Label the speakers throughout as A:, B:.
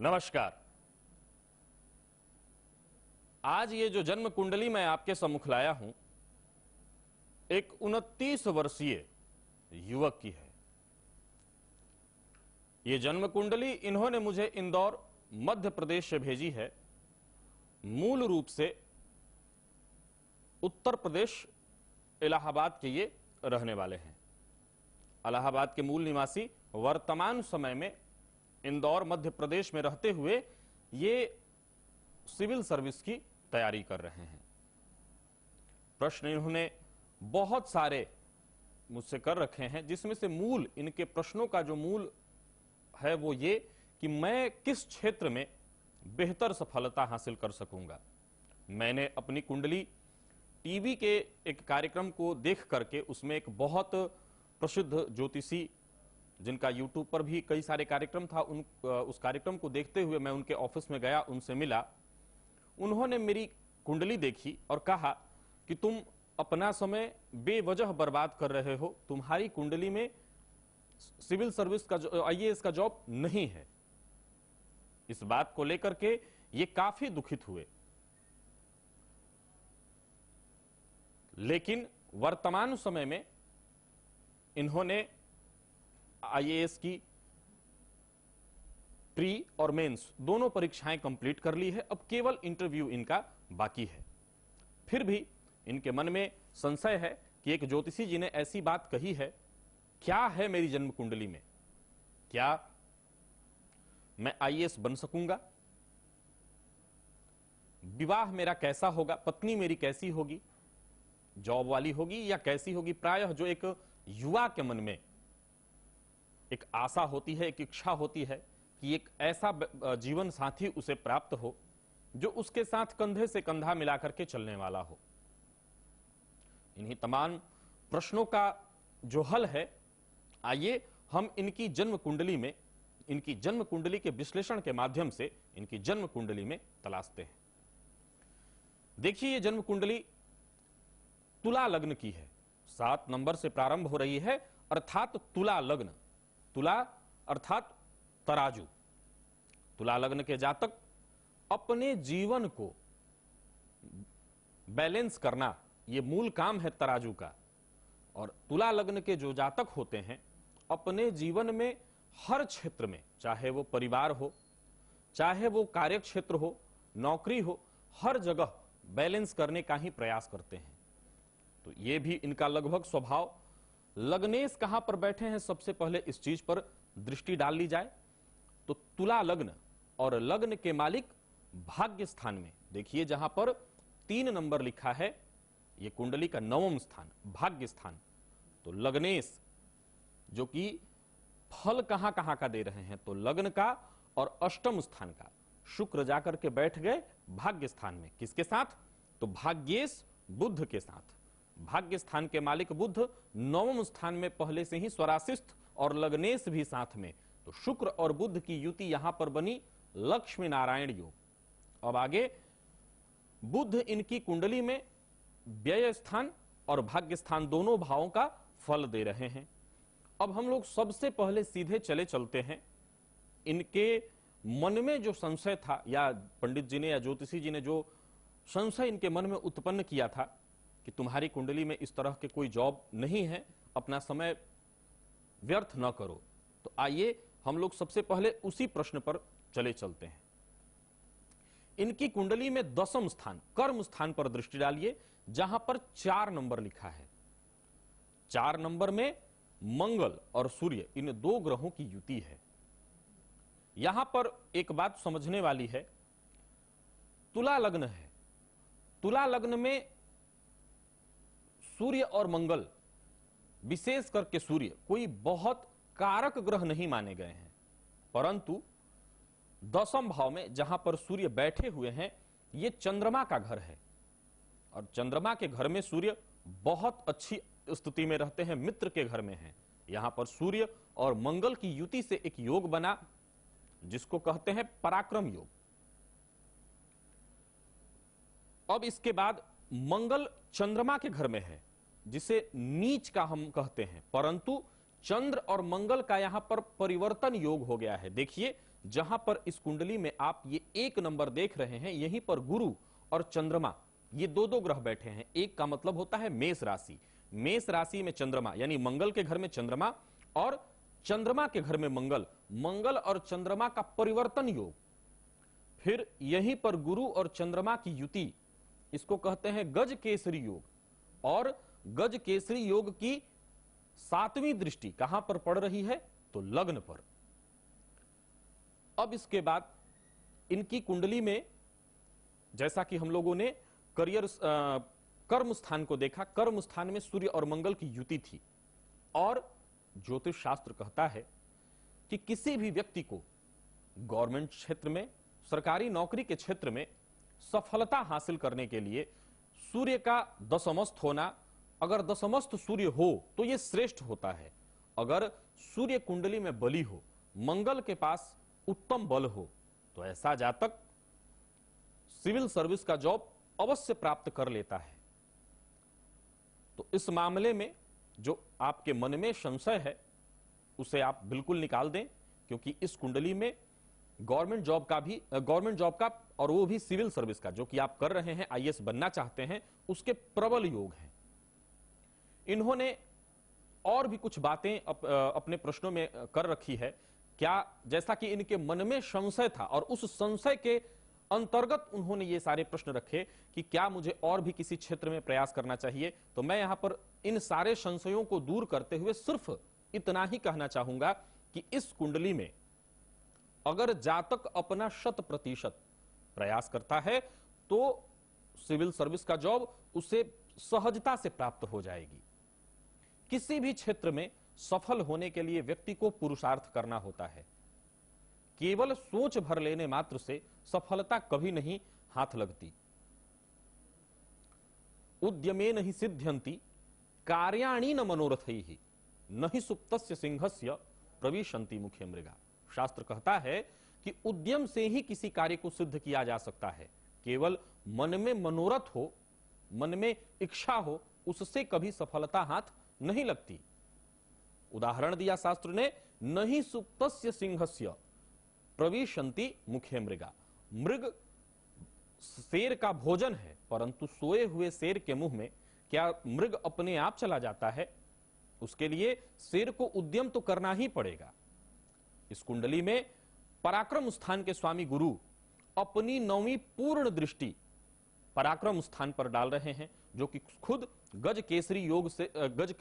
A: नमस्कार। आज ये जो जन्म कुंडली मैं आपके सम्मुख लाया हूं, एक 29 वर्षीय युवक की है। ये जन्म कुंडली इन्होंने मुझे इंदौर मध्य प्रदेश से भेजी है। मूल रूप से उत्तर प्रदेश इलाहाबाद के ये रहने वाले हैं। इलाहाबाद के मूल निवासी वर्तमान समय में इंदौर मध्य प्रदेश में रहते हुए ये सिविल सर्विस की तैयारी कर रहे हैं। प्रश्न इन्होंने बहुत सारे मुझसे कर रखे हैं, जिसमें से मूल इनके प्रश्नों का जो मूल है वो ये कि मैं किस क्षेत्र में बेहतर सफलता हासिल कर सकूंगा। मैंने अपनी कुंडली टीवी के एक कार्यक्रम को देख करके, उसमें एक बहुत प्रसिद्ध ज्योतिषी जिनका यूट्यूब पर भी कई सारे कार्यक्रम था, उस कार्यक्रम को देखते हुए मैं उनके ऑफिस में गया, उनसे मिला। उन्होंने मेरी कुंडली देखी और कहा कि तुम अपना समय बेवजह बर्बाद कर रहे हो, तुम्हारी कुंडली में सिविल सर्विस का आईएएस का जॉब नहीं है। इस बात को लेकर के ये काफी दुखित हुए। लेकिन वर्तमान समय में इन्होंने आईएएस की प्री और मेंस दोनों परीक्षाएं कंप्लीट कर ली है। अब केवल इंटरव्यू इनका बाकी है। फिर भी इनके मन में संशय है कि एक ज्योतिषी जी ने ऐसी बात कही है, क्या है मेरी जन्म कुंडली में, क्या मैं आईएएस बन सकूंगा, विवाह मेरा कैसा होगा, पत्नी मेरी कैसी होगी, जॉब वाली होगी या कैसी होगी। प्रायः जो एक युवा के मन में एक आशा होती है, एक इच्छा होती है कि एक ऐसा जीवन साथी उसे प्राप्त हो जो उसके साथ कंधे से कंधा मिलाकर के चलने वाला हो। इन्हीं तमाम प्रश्नों का जो हल है, आइए हम इनकी जन्म कुंडली में, इनकी जन्म कुंडली के विश्लेषण के माध्यम से इनकी जन्म कुंडली में तलाशते हैं। देखिए, ये जन्म कुंडली तुला लग्न की है। 7 नंबर से प्रारंभ हो रही है, अर्थात तुला लग्न। तुला अर्थात तराजू। तुला लग्न के जातक अपने जीवन को बैलेंस करना, यह मूल काम है तराजू का। और तुला लग्न के जो जातक होते हैं, अपने जीवन में हर क्षेत्र में, चाहे वो परिवार हो, चाहे वो कार्य क्षेत्र हो, नौकरी हो, हर जगह बैलेंस करने का ही प्रयास करते हैं। तो ये भी इनका लगभग स्वभाव। लग्नेश कहां पर बैठे हैं, सबसे पहले इस चीज पर दृष्टि डाल ली जाए तो तुला लग्न और लग्न के मालिक भाग्य स्थान में, देखिए जहां पर 3 नंबर लिखा है, यह कुंडली का 9वां स्थान भाग्य स्थान। तो लग्नेश जो कि फल कहां कहां का दे रहे हैं, तो लग्न का और अष्टम स्थान का। शुक्र जाकर के बैठ गए भाग्य स्थान में, किसके साथ, तो भाग्येश बुध के साथ। भाग्य स्थान के मालिक बुध 9वें स्थान में पहले से ही स्वराशिष्ठ और लग्नेश भी साथ में। तो शुक्र और बुध की युति यहां पर बनी लक्ष्मी नारायण योग। अब आगे बुध इनकी कुंडली में व्यय स्थान और भाग्य स्थान दोनों भावों का फल दे रहे हैं। अब हम लोग सबसे पहले सीधे चले चलते हैं, इनके मन में जो संशय था, या पंडित जी ने या ज्योतिषी जी ने जो संशय इनके मन में उत्पन्न किया था कि तुम्हारी कुंडली में इस तरह के कोई जॉब नहीं है, अपना समय व्यर्थ न करो। तो आइए हम लोग सबसे पहले उसी प्रश्न पर चले चलते हैं। इनकी कुंडली में 10वां स्थान कर्म स्थान पर दृष्टि डालिए, जहां पर 4 नंबर लिखा है। 4 नंबर में मंगल और सूर्य, इन 2 ग्रहों की युति है। यहां पर एक बात समझने वाली है, तुला लग्न है। तुला लग्न में सूर्य और मंगल, विशेष करके सूर्य, कोई बहुत कारक ग्रह नहीं माने गए हैं, परंतु 10वें भाव में जहां पर सूर्य बैठे हुए हैं, यह चंद्रमा का घर है। और चंद्रमा के घर में सूर्य बहुत अच्छी स्थिति में रहते हैं, मित्र के घर में हैं। यहां पर सूर्य और मंगल की युति से एक योग बना, जिसको कहते हैं पराक्रम योग। अब इसके बाद मंगल चंद्रमा के घर में है, जिसे नीच का हम कहते हैं, परंतु चंद्र और मंगल का यहां पर परिवर्तन योग हो गया है। देखिए जहां पर इस कुंडली में आप ये 1 नंबर देख रहे हैं, यहीं पर गुरु और चंद्रमा ये दो ग्रह बैठे हैं। एक का मतलब होता है मेष राशि, मेष राशि में चंद्रमा यानी मंगल के घर में चंद्रमा और चंद्रमा के घर में मंगल, मंगल और चंद्रमा का परिवर्तन योग, फिर यहीं पर गुरु और चंद्रमा की युति, इसको कहते हैं गज केसरी योग। और गज केसरी योग की 7वीं दृष्टि कहां पर पड़ रही है? तो लग्न पर। अब इसके बाद इनकी कुंडली में जैसा कि हम लोगों ने करियर कर्म स्थान को देखा, कर्म स्थान में सूर्य और मंगल की युति थी। और ज्योतिष शास्त्र कहता है कि किसी भी व्यक्ति को गवर्नमेंट क्षेत्र में, सरकारी नौकरी के क्षेत्र में सफलता हासिल करने के लिए सूर्य का दशमस्थ होना, अगर दशमस्थ सूर्य हो तो यह श्रेष्ठ होता है। अगर सूर्य कुंडली में बली हो, मंगल के पास उत्तम बल हो, तो ऐसा जातक सिविल सर्विस का जॉब अवश्य प्राप्त कर लेता है। तो इस मामले में जो आपके मन में संशय है उसे आप बिल्कुल निकाल दें, क्योंकि इस कुंडली में गवर्नमेंट जॉब का और वो भी सिविल सर्विस का, जो कि आप कर रहे हैं, आईएएस बनना चाहते हैं, उसके प्रबल योग हैं। इन्होंने और भी कुछ बातें अपने प्रश्नों में कर रखी है। क्या, जैसा कि इनके मन में संशय था और उस संशय के अंतर्गत उन्होंने ये सारे प्रश्न रखे कि क्या मुझे और भी किसी क्षेत्र में प्रयास करना चाहिए। तो मैं यहां पर इन सारे संशयों को दूर करते हुए सिर्फ इतना ही कहना चाहूंगा कि इस कुंडली में अगर जातक अपना 100% प्रयास करता है तो सिविल सर्विस का जॉब उसे सहजता से प्राप्त हो जाएगी। किसी भी क्षेत्र में सफल होने के लिए व्यक्ति को पुरुषार्थ करना होता है। केवल सोच भर लेने मात्र से सफलता कभी नहीं हाथ लगती। उद्यमेन ही सिद्ध्यन्ति कार्याणि न मनोरथैहि नहि सुप्तस्य सिंहस्य प्रविशन्ति मुखे मृगा। शास्त्र कहता है कि उद्यम से ही किसी कार्य को सिद्ध किया जा सकता है। केवल मन में मनोरथ हो, मन में इच्छा हो, उससे कभी सफलता हाथ नहीं लगती। उदाहरण दिया शास्त्र ने, नहीं सुप्तस्य सिंहस्य प्रविशन्ति मुखे मृगा। मृग शेर का भोजन है, परंतु सोए हुए शेर के मुंह में क्या मृग अपने आप चला जाता है? उसके लिए शेर को उद्यम तो करना ही पड़ेगा। इस कुंडली में पराक्रम स्थान के स्वामी गुरु अपनी 9वीं पूर्ण दृष्टि पराक्रम स्थान पर डाल रहे हैं, जो कि खुद गज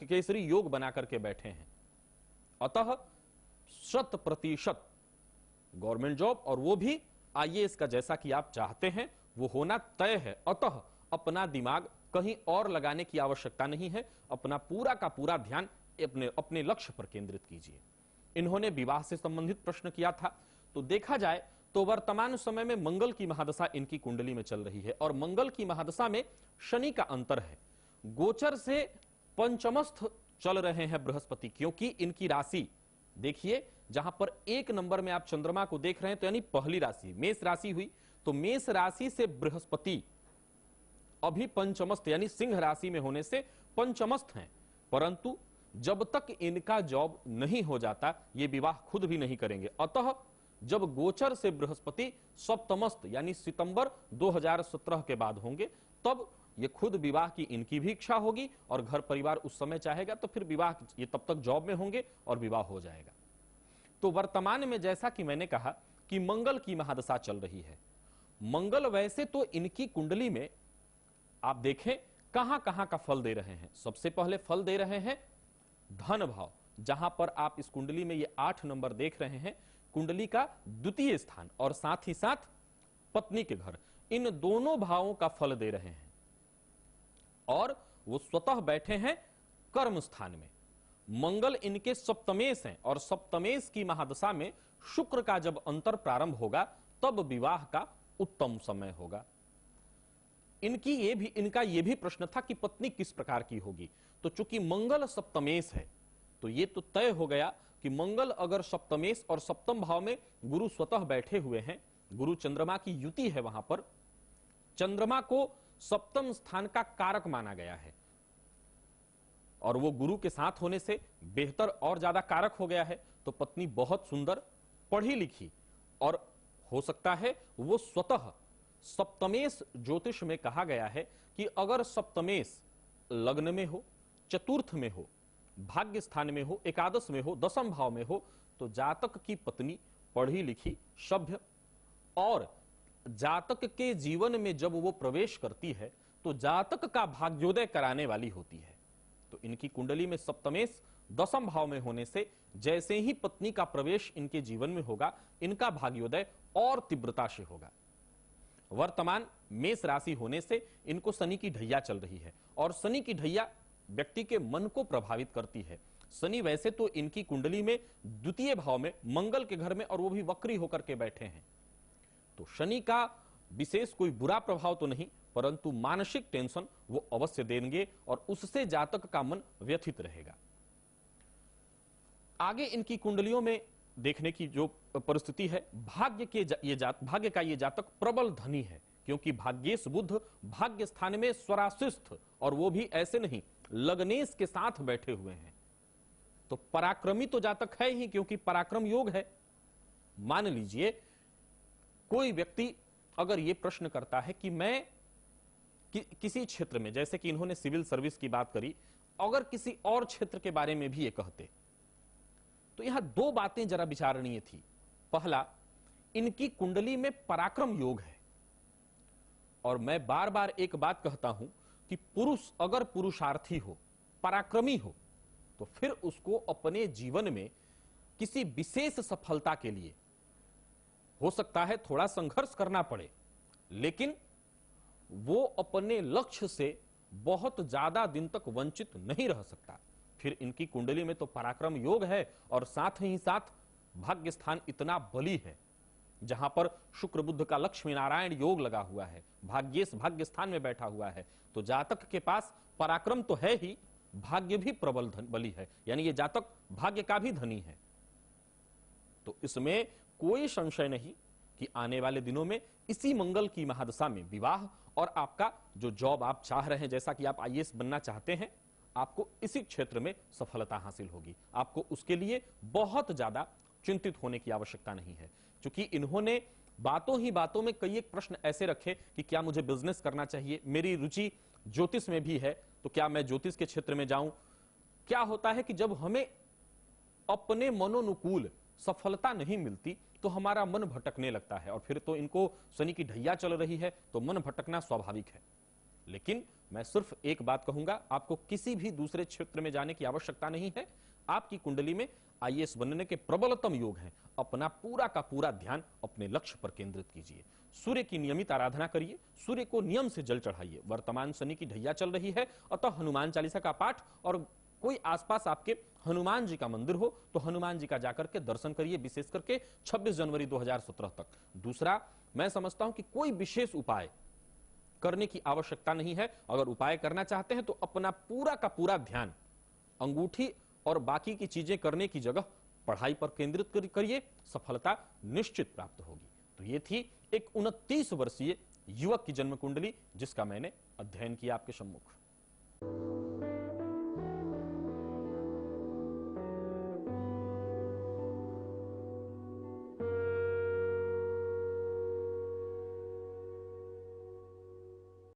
A: केसरी योग बना करके बैठे हैं। अतः 100% गवर्नमेंट जॉब, और वो भी आईएएस का जैसा कि आप चाहते हैं, वो होना तय है। अतः अपना दिमाग कहीं और लगाने की आवश्यकता नहीं है। अपना पूरा का पूरा ध्यान अपने लक्ष्य पर केंद्रित कीजिए। इन्होंने विवाह से संबंधित प्रश्न किया था। तो देखा जाए तो वर्तमान समय में मंगल की महादशा इनकी कुंडली में चल रही है, और मंगल की महादशा में शनि का अंतर है। गोचर से पंचमस्थ चल रहे हैं बृहस्पति, क्योंकि इनकी राशि देखिए, जहां पर 1 नंबर में आप चंद्रमा को देख रहे हैं, तो यानी पहली राशि मेष राशि हुई। तो मेष राशि से बृहस्पति अभी पंचमस्थ यानी सिंह राशि में होने से पंचमस्थ हैं, परंतु जब तक इनका जॉब नहीं हो जाता ये विवाह खुद भी नहीं करेंगे। अतः जब गोचर से बृहस्पति सप्तमस्थ यानी सितंबर 2017 के बाद होंगे, तब ये खुद विवाह की इनकी भी इच्छा होगी और घर परिवार उस समय चाहेगा, तो फिर विवाह, ये तब तक जॉब में होंगे और विवाह हो जाएगा। तो वर्तमान में जैसा कि मैंने कहा कि मंगल की महादशा चल रही है। मंगल वैसे तो इनकी कुंडली में आप देखें कहां कहां का फल दे रहे हैं। सबसे पहले फल दे रहे हैं धन भाव, जहां पर आप इस कुंडली में ये 8 नंबर देख रहे हैं, कुंडली का द्वितीय स्थान और साथ ही साथ पत्नी के घर, इन दोनों भावों का फल दे रहे हैं। और वो स्वतः बैठे हैं कर्म स्थान में। मंगल इनके सप्तमेश हैं, और सप्तमेश की महादशा में शुक्र का जब अंतर प्रारंभ होगा तब विवाह का उत्तम समय होगा। इनका ये भी प्रश्न था कि पत्नी किस प्रकार की होगी। तो चूंकि मंगल सप्तमेश है, तो ये तो तय हो गया कि मंगल अगर सप्तमेश और सप्तम भाव में गुरु स्वतः बैठे हुए हैं, गुरु चंद्रमा की युति है, वहां पर चंद्रमा को सप्तम स्थान का कारक माना गया है, और वो गुरु के साथ होने से बेहतर और ज्यादा कारक हो गया है। तो पत्नी बहुत सुंदर, पढ़ी लिखी और हो सकता है वो स्वतः सप्तमेश ज्योतिष में कहा गया है कि अगर सप्तमेश लग्न में हो, चतुर्थ में हो, भाग्य स्थान में हो, एकादश में हो, दसम भाव में हो, तो जातक की पत्नी पढ़ी लिखी, सभ्य और जातक के जीवन में जब वो प्रवेश करती है तो जातक का भाग्योदय कराने वाली होती है। तो इनकी कुंडली में सप्तमेश दसम भाव में होने से जैसे ही पत्नी का प्रवेश इनके जीवन में होगा, इनका भाग्योदय और तीव्रता से होगा। वर्तमान मेष राशि होने से इनको शनि की ढैया चल रही है और शनि की ढैया व्यक्ति के मन को प्रभावित करती है। शनि वैसे तो इनकी कुंडली में द्वितीय भाव में मंगल के घर में, और वो भी वक्री होकर के बैठे हैं, तो शनि का विशेष कोई बुरा प्रभाव तो नहीं, परंतु मानसिक टेंशन वो अवश्य देंगे और उससे जातक का मन व्यथित रहेगा। आगे इनकी कुंडलियों में देखने की जो परिस्थिति है, भाग्य का ये जातक प्रबल धनी है, क्योंकि भाग्येश बुध भाग्य स्थान में स्वराशिस्थ, और वो भी ऐसे नहीं, लग्नेश के साथ बैठे हुए हैं। तो पराक्रमी तो जातक है ही, क्योंकि पराक्रम योग है। मान लीजिए कोई व्यक्ति अगर ये प्रश्न करता है कि मैं किसी क्षेत्र में, जैसे कि इन्होंने सिविल सर्विस की बात करी, अगर किसी और क्षेत्र के बारे में भी ये कहते, तो यहां दो बातें जरा विचारणीय थी। पहला, इनकी कुंडली में पराक्रम योग है, और मैं बार बार एक बात कहता हूं कि पुरुष अगर पुरुषार्थी हो, पराक्रमी हो, तो फिर उसको अपने जीवन में किसी विशेष सफलता के लिए हो सकता है थोड़ा संघर्ष करना पड़े, लेकिन वो अपने लक्ष्य से बहुत ज्यादा दिन तक वंचित नहीं रह सकता। फिर इनकी कुंडली में तो पराक्रम योग है, और साथ ही साथ भाग्य स्थान इतना बली है, जहां पर शुक्र बुध का लक्ष्मी नारायण योग लगा हुआ है, भाग्येश भाग्य स्थान में बैठा हुआ है। तो जातक के पास पराक्रम तो है ही, भाग्य भी प्रबल बली है, यानी ये जातक भाग्य का भी धनी है। तो इसमें कोई संशय नहीं कि आने वाले दिनों में इसी मंगल की महादशा में विवाह, और आपका जो जॉब आप चाह रहे हैं, जैसा कि आप आईएएस बनना चाहते हैं, आपको इसी क्षेत्र में सफलता हासिल होगी। आपको उसके लिए बहुत ज्यादा चिंतित होने की आवश्यकता नहीं है, क्योंकि इन्होंने बातों ही बातों में कई एक प्रश्न ऐसे रखे कि क्या मुझे बिजनेस करना चाहिए, मेरी रुचि ज्योतिष में भी है, तो क्या मैं ज्योतिष के क्षेत्र में जाऊं। क्या होता है कि जब हमें अपने मनोनुकूल सफलता नहीं मिलती तो हमारा मन भटकने लगता है, और फिर तो इनको शनि की ढैया चल रही है, तो मन भटकना स्वाभाविक है। लेकिन मैं सिर्फ एक बात कहूंगा, आपको किसी भी दूसरे क्षेत्र में जाने की आवश्यकता नहीं है। आपकी कुंडली में आईएएस बनने के प्रबलतम योग हैं। अपना पूरा का पूरा ध्यान अपने लक्ष्य पर केंद्रित कीजिए। सूर्य की नियमित आराधना करिए, सूर्य को नियम से जल चढ़ाइए। वर्तमान शनि की ढैया चल रही है, अतः हनुमान चालीसा का पाठ, और कोई आसपास आपके हनुमान जी का मंदिर हो तो हनुमान जी का जाकर के दर्शन करिए, विशेष करके 26 जनवरी 2017 तक। दूसरा, मैं समझता हूं कि कोई विशेष उपाय करने की आवश्यकता नहीं है। अगर उपाय करना चाहते हैं तो अपना पूरा का पूरा ध्यान अंगूठी और बाकी की चीजें करने की जगह पढ़ाई पर केंद्रित करिए, सफलता निश्चित प्राप्त होगी। तो ये थी एक 29 वर्षीय युवक की जन्म कुंडली, जिसका मैंने अध्ययन किया आपके सम्मुख।